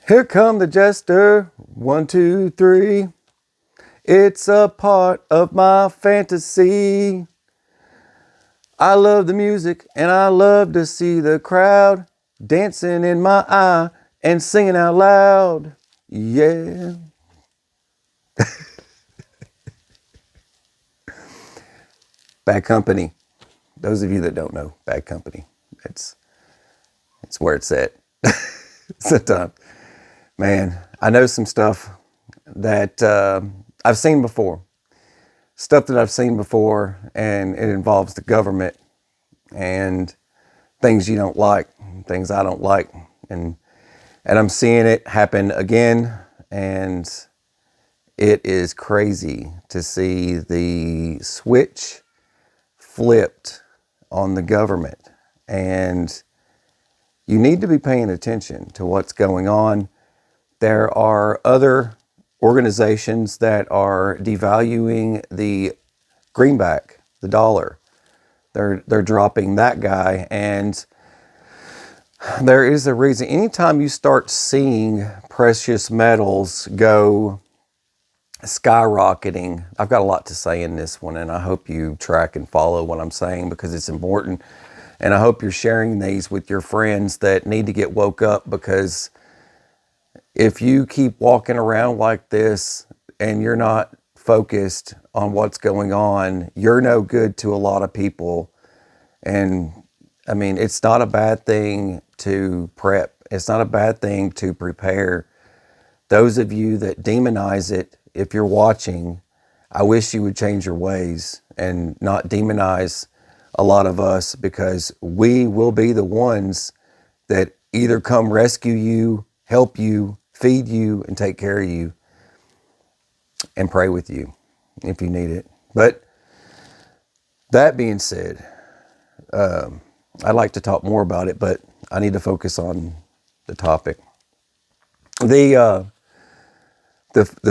Here come the jester, 1, 2, 3. It's a part of my fantasy. I love the music and I love to see the crowd dancing in my eye and singing out loud. Yeah. Bad Company. Those of you that don't know, Bad Company. It's where it's at. Sometimes. Man, I know some stuff that I've seen before. Stuff that I've seen before, and it involves the government and things you don't like, things I don't like. And I'm seeing it happen again, and it is crazy to see the switch flipped on the government. And you need to be paying attention to what's going on. There are other organizations that are devaluing the greenback, the dollar. They're dropping that guy, and there is a reason. Anytime you start seeing precious metals go skyrocketing, I've got a lot to say in this one, and I hope you track and follow what I'm saying because it's important. And I hope you're sharing these with your friends that need to get woke up, because if you keep walking around like this and you're not focused on what's going on, you're no good to a lot of people. And I mean, it's not a bad thing to prep. It's not a bad thing to prepare. Those of you that demonize it, if you're watching, I wish you would change your ways and not demonize a lot of us, because we will be the ones that either come rescue you, help you, feed you, and take care of you, and pray with you if you need it. But that being said, I'd like to talk more about it, but I need to focus on the topic. The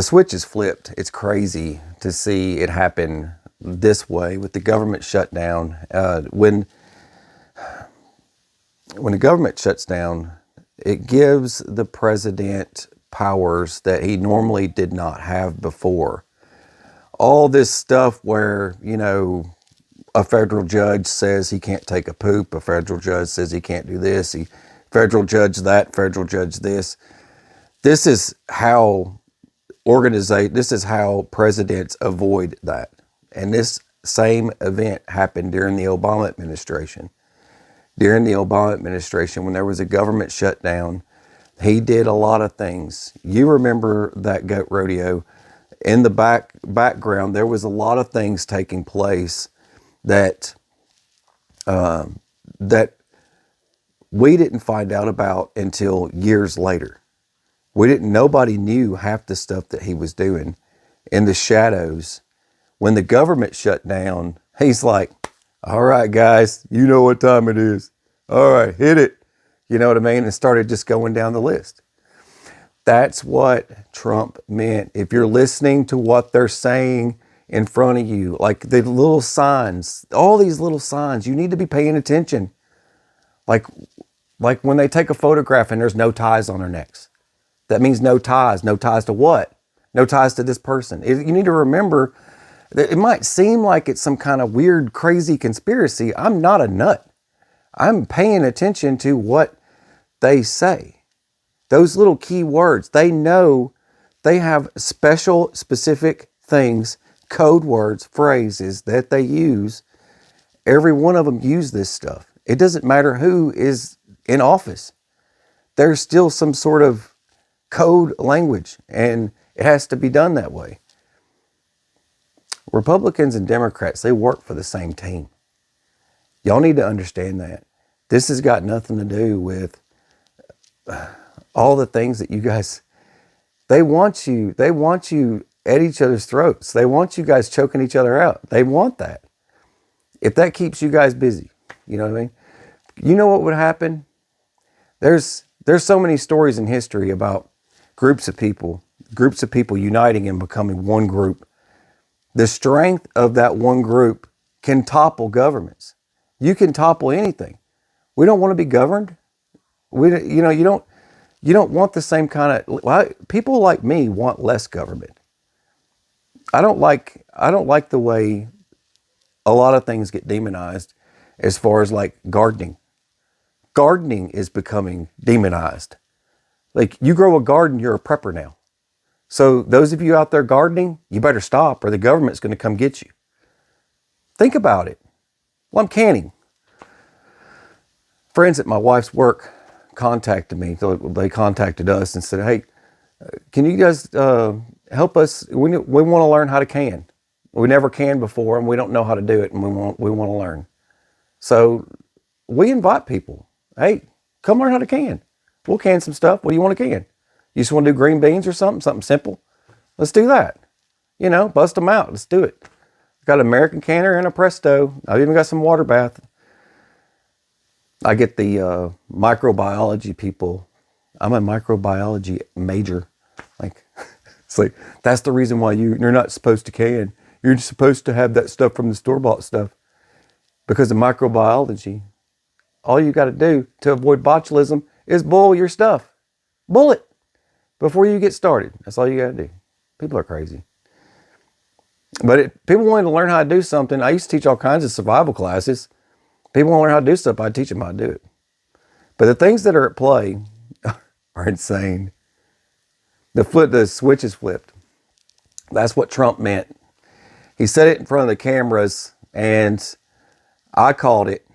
switch is flipped. It's crazy to see it happen this way with the government shutdown. When the government shuts down, it gives the president powers that he normally did not have before. All this stuff where, a federal judge says he can't take a poop, a federal judge says he can't do this, federal judge that, federal judge this. This is how presidents avoid that. And this same event happened during the Obama administration. During the Obama administration, when there was a government shutdown, he did a lot of things. You remember that goat rodeo. In the background, there was a lot of things taking place that we didn't find out about until years later. Nobody knew half the stuff that he was doing in the shadows. When the government shut down, he's like, all right, guys, you know what time it is. All right, hit it. You know what I mean? And started just going down the list. That's what Trump meant. If you're listening to what they're saying in front of you, like the little signs, all these little signs, you need to be paying attention. Like when they take a photograph and there's no ties on their necks. That means no ties. No ties to what? No ties to this person. You need to remember that it might seem like it's some kind of weird, crazy conspiracy. I'm not a nut. I'm paying attention to what they say. Those little key words, they know they have special, specific things, code words, phrases that they use. Every one of them use this stuff. It doesn't matter who is in office. There's still some sort of code language, and it has to be done that way. Republicans and Democrats, they work for the same team. Y'all need to understand that. This has got nothing to do with all the things that you guys, they want you at each other's throats. They want you guys choking each other out. They want that. If that keeps you guys busy, you know what I mean? You know what would happen? There's so many stories in history about groups of people uniting and becoming one group. The strength of that one group can topple governments. You can topple anything. We don't want to be governed. You don't You don't want the same kind of, well, people like me want less government. I don't like the way a lot of things get demonized as far as like gardening. Gardening is becoming demonized. Like, you grow a garden, you're a prepper now. So those of you out there gardening, you better stop or the government's going to come get you. Think about it. Well, I'm canning. Friends at my wife's work contacted me. They contacted us and said, hey, can you guys help us? We want to learn how to can. We never canned before and we don't know how to do it, and we want to learn. So we invite people. Hey, come learn how to can. We'll can some stuff. What do you want to can? You just want to do green beans or something simple? Let's do that. You know, bust them out. Let's do it. Got an American canner and a Presto. I've even got some water bath. I get the microbiology people. I'm a microbiology major. Like, it's like, that's the reason why you're not supposed to can. You're just supposed to have that stuff from the store-bought stuff. Because of microbiology, all you got to do to avoid botulism is boil your stuff. Boil it before you get started. That's all you got to do. People are crazy. But people wanting to learn how to do something. I used to teach all kinds of survival classes. People want to learn how to do stuff, I'd teach them how to do it. But the things that are at play are insane. The switch is flipped. That's what Trump meant. He said it in front of the cameras, and I caught it,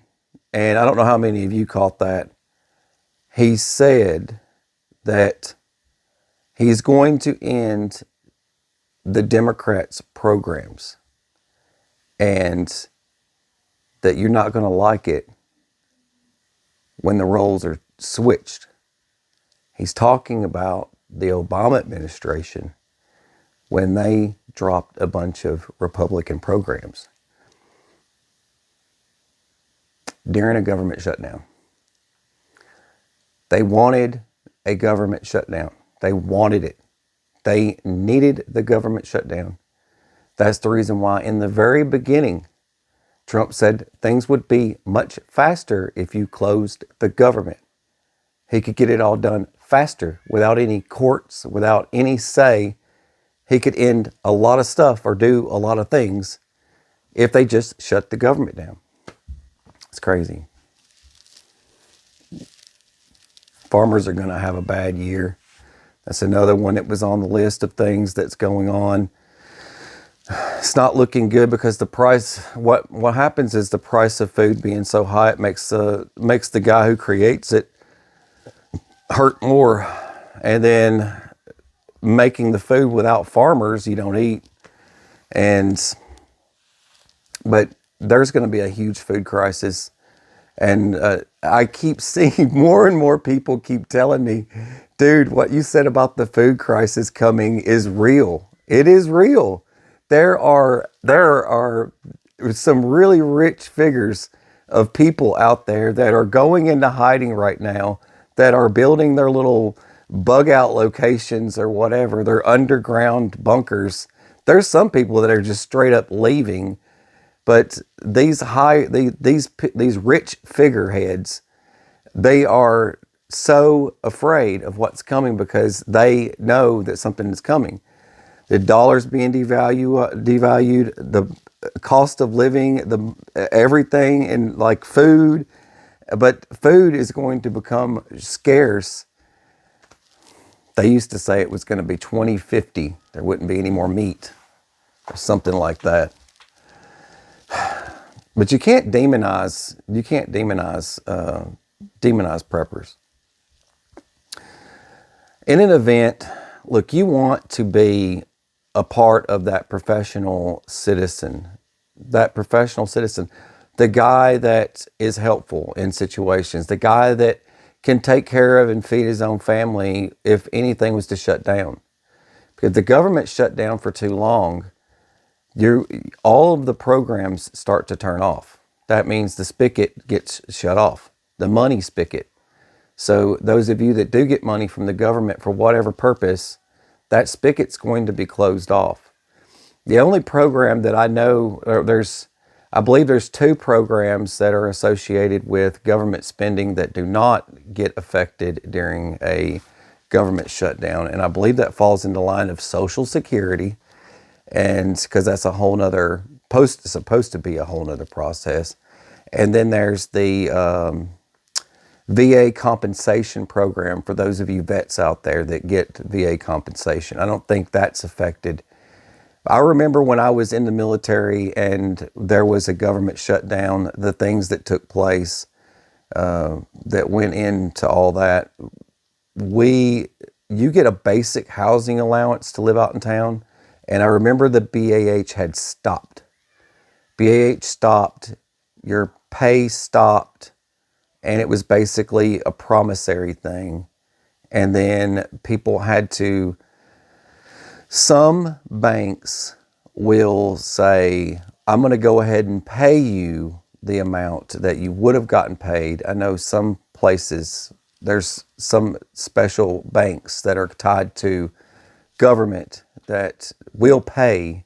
and I don't know how many of you caught that. He said that he's going to end the Democrats' programs, and that you're not going to like it when the roles are switched. He's talking about the Obama administration when they dropped a bunch of Republican programs during a government shutdown. They wanted a government shutdown. They wanted it. They needed the government shutdown. That's the reason why in the very beginning, Trump said things would be much faster if you closed the government. He could get it all done faster without any courts, without any say. He could end a lot of stuff or do a lot of things if they just shut the government down. It's crazy. Farmers are going to have a bad year. That's another one that was on the list of things that's going on. It's not looking good because the price, what happens is the price of food being so high, it makes the guy who creates it hurt more. And then making the food without farmers, you don't eat. But there's going to be a huge food crisis. And I keep seeing more and more people keep telling me, dude, what you said about the food crisis coming is real. It is real. There are some really rich figures of people out there that are going into hiding right now, that are building their little bug out locations or whatever, their underground bunkers. There's some people that are just straight up leaving, but these rich figureheads, they are so afraid of what's coming because they know that something is coming. The dollar's being devalued, the cost of living, everything, and like food. But food is going to become scarce. They used to say it was going to be 2050. There wouldn't be any more meat or something like that. But you can't demonize preppers. In an event, look, you want to be a part of that professional citizen, the guy that is helpful in situations, the guy that can take care of and feed his own family if anything was to shut down. Because the government shut down for too long, all of the programs start to turn off. That means the spigot gets shut off, the money spigot. So those of you that do get money from the government for whatever purpose, that spigot's going to be closed off. The only program that I know, I believe there's 2 programs that are associated with government spending that do not get affected during a government shutdown. And I believe that falls in the line of Social Security. And because that's a whole nother supposed to be a whole nother process. And then there's the VA compensation program for those of you vets out there that get VA compensation. I don't think that's affected. I remember when I was in the military and there was a government shutdown, the things that took place that went into all that. You get a basic housing allowance to live out in town. And I remember the BAH had stopped. BAH stopped, your pay stopped, and it was basically a promissory thing. And then people had to, some banks will say, I'm going to go ahead and pay you the amount that you would have gotten paid. I know some places, there's some special banks that are tied to government that will pay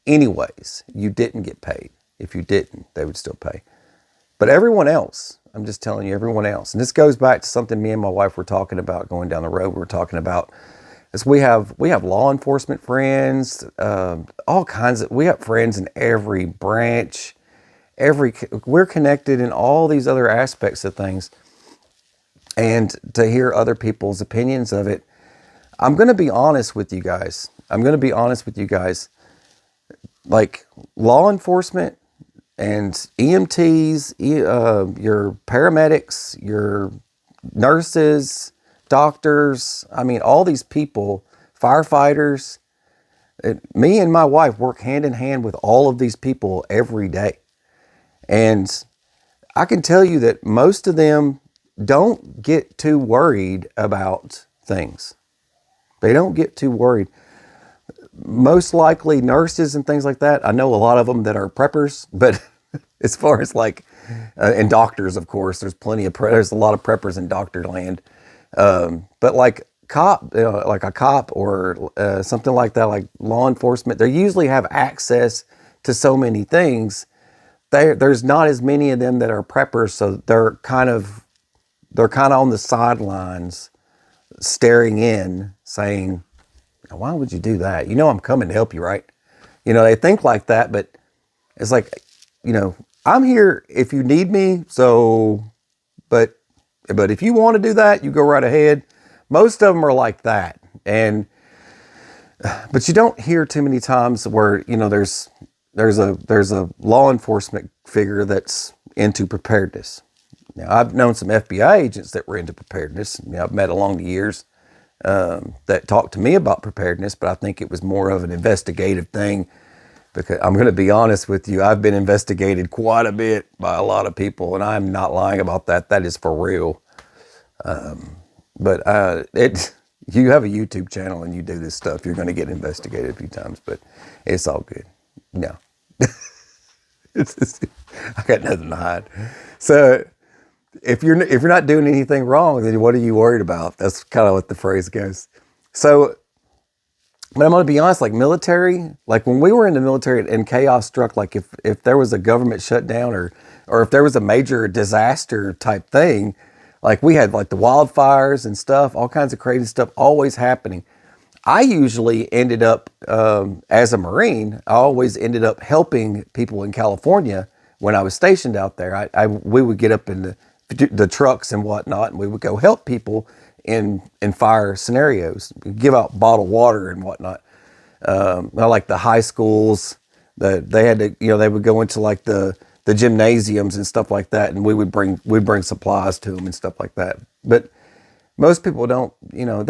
anyways. You didn't get paid. If you didn't, they would still pay. But everyone else, I'm just telling you, everyone else. And this goes back to something me and my wife were talking about going down the road. We were talking about is we have law enforcement friends, all kinds of, we have friends in every branch, we're connected in all these other aspects of things. And to hear other people's opinions of it, I'm going to be honest with you guys. Like law enforcement and EMTs, your paramedics, your nurses, doctors, I mean, all these people, firefighters, me and my wife work hand in hand with all of these people every day. And I can tell you that most of them don't get too worried about things. They don't get too worried. Most likely nurses and things like that. I know a lot of them that are preppers, but as far as like, and doctors, of course, there's a lot of preppers in doctor land. But like like a cop or something like that, like law enforcement, they usually have access to so many things. There's not as many of them that are preppers, so they're kind of on the sidelines, staring in, saying, "Why would you do that? You know I'm coming to help you, right?" You know, they think like that, but it's like, you know, I'm here if you need me. So, but if you want to do that, you go right ahead. Most of them are like that, but you don't hear too many times where, you know, there's a law enforcement figure that's into preparedness. Now, I've known some FBI agents that were into preparedness. You know, I've met along the years that talked to me about preparedness, but I think it was more of an investigative thing, because I'm going to be honest with you, I've been investigated quite a bit by a lot of people, and I'm not lying about that. That is for real. But you have a YouTube channel and you do this stuff, you're going to get investigated a few times, but it's all good. No, I got nothing to hide. So if you're not doing anything wrong, then what are you worried about? That's kind of what the phrase goes. So, but I'm going to be honest, like military, like when we were in the military and chaos struck, like if there was a government shutdown or if there was a major disaster type thing, like we had like the wildfires and stuff, all kinds of crazy stuff always happening. I usually ended up, as a Marine, I always ended up helping people in California when I was stationed out there. We would get up in the trucks and whatnot, and we would go help people in fire scenarios, give out bottled water and whatnot. Like the high schools, they had to, you know, they would go into like the gymnasiums and stuff like that, and we'd bring supplies to them and stuff like that. But most people don't, you know,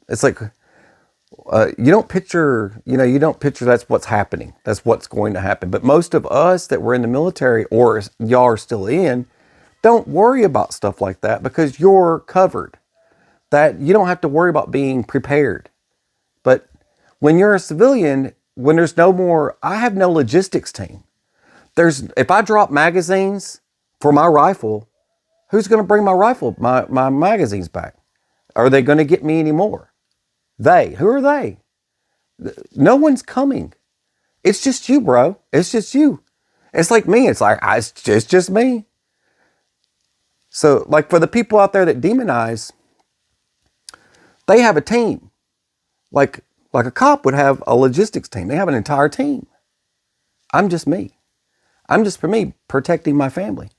it's like, you don't picture that's what's happening. That's what's going to happen. But most of us that were in the military, or y'all are still in, don't worry about stuff like that because you're covered. That you don't have to worry about being prepared. But when you're a civilian, when there's no more, I have no logistics team. If I drop magazines for my rifle, who's going to bring my magazines back? Are they going to get me any more? Who are they? No one's coming. It's just you, bro. It's just you. It's like me. It's like, it's just me. So like for the people out there that demonize, They have a team. Like a cop would have a logistics team. They have an entire team. I'm just me. I'm just, for me, protecting my family.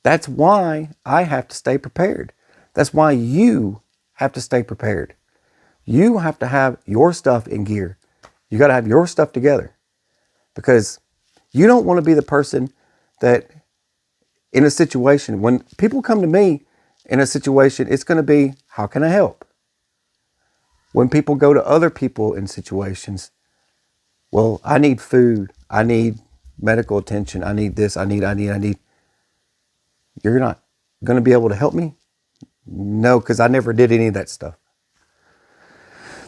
That's why I have to stay prepared. That's why you have to stay prepared. You have to have your stuff in gear. You got to have your stuff together, because you don't want to be the person that, in a situation, when people come to me in a situation, it's going to be, how can I help? When people go to other people in situations, well, I need food, I need medical attention, I need this, I need. You're not going to be able to help me? No, because I never did any of that stuff.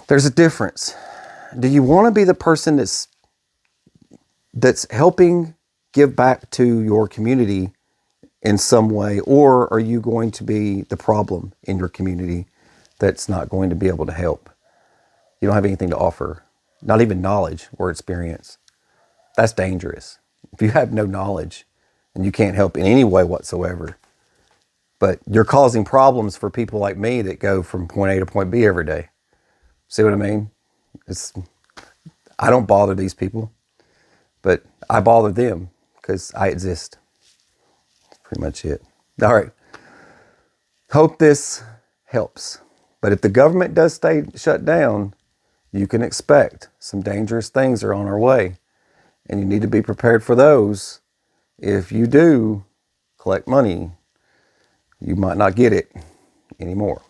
There's a difference. Do you want to be the person that's helping give back to your community in some way, or are you going to be the problem in your community that's not going to be able to help? You don't have anything to offer, not even knowledge or experience. That's dangerous. If you have no knowledge and you can't help in any way whatsoever, but you're causing problems for people like me that go from point A to point B every day. See what I mean? I don't bother these people, but I bother them because I exist. That's pretty much it. All right. Hope this helps. But if the government does stay shut down, you can expect some dangerous things are on our way. And you need to be prepared for those. If you do collect money, you might not get it anymore.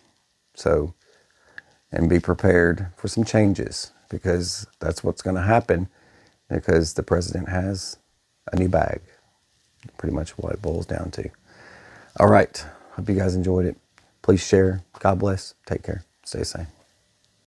So, and be prepared for some changes, because that's what's going to happen, because the president has a new bag. Pretty much what it boils down to. All right. Hope you guys enjoyed it. Please share. God bless. Take care. Stay safe.